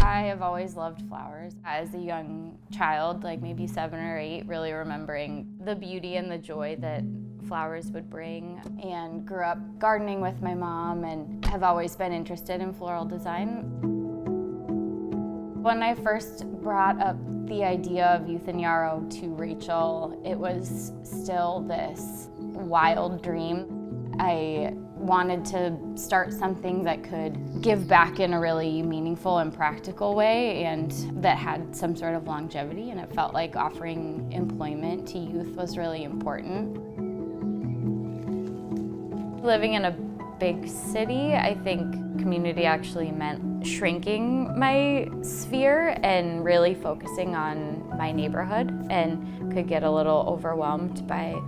I have always loved flowers. As a young child, like maybe 7 or 8, really remembering the beauty and the joy that flowers would bring, and grew up gardening with my mom and have always been interested in floral design. When I first brought up the idea of Youth in Yarrow to Rachel, it was still this wild dream. I wanted to start something that could give back in a really meaningful and practical way, and that had some sort of longevity, and it felt like offering employment to youth was really important. Living in a big city, I think community actually meant shrinking my sphere and really focusing on my neighborhood, and could get a little overwhelmed by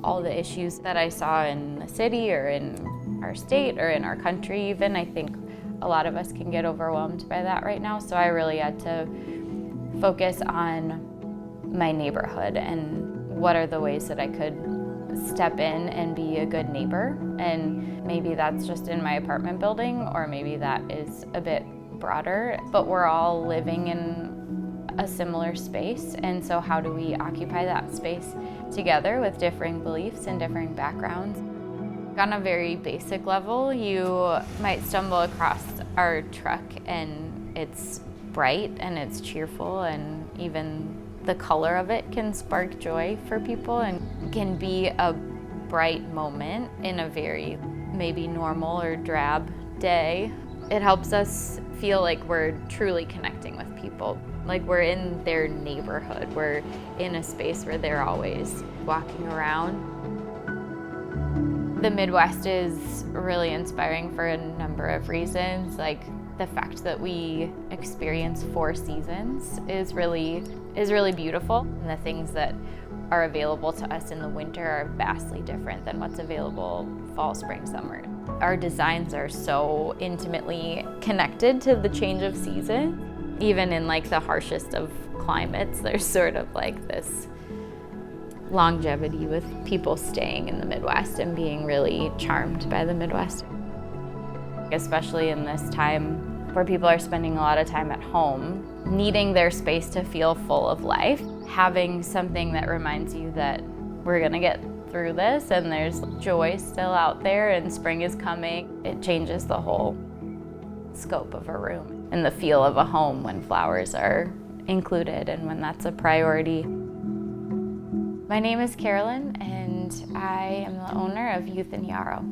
all the issues that I saw in the city or in our state or in our country even. I think a lot of us can get overwhelmed by that right now, so I really had to focus on my neighborhood and what are the ways that I could step in and be a good neighbor. And maybe that's just in my apartment building, or maybe that is a bit broader, but we're all living in a similar space, and so how do we occupy that space together with differing beliefs and differing backgrounds? On a very basic level, you might stumble across our truck and it's bright and it's cheerful, and even the color of it can spark joy for people and can be a bright moment in a very maybe normal or drab day. It helps us feel like we're truly connecting with people, like we're in their neighborhood, we're in a space where they're always walking around. The Midwest is really inspiring for a number of reasons. Like the fact that we experience 4 seasons is really beautiful, and the things that are available to us in the winter are vastly different than what's available fall, spring, summer. Our designs are so intimately connected to the change of season. Even in like the harshest of climates, there's sort of like this longevity with people staying in the Midwest and being really charmed by the Midwest. Especially in this time where people are spending a lot of time at home, needing their space to feel full of life, having something that reminds you that we're gonna get through this and there's joy still out there and spring is coming, it changes the whole scope of a room and the feel of a home when flowers are included and when that's a priority. My name is Carolyn, and I am the owner of Youth in Yarrow.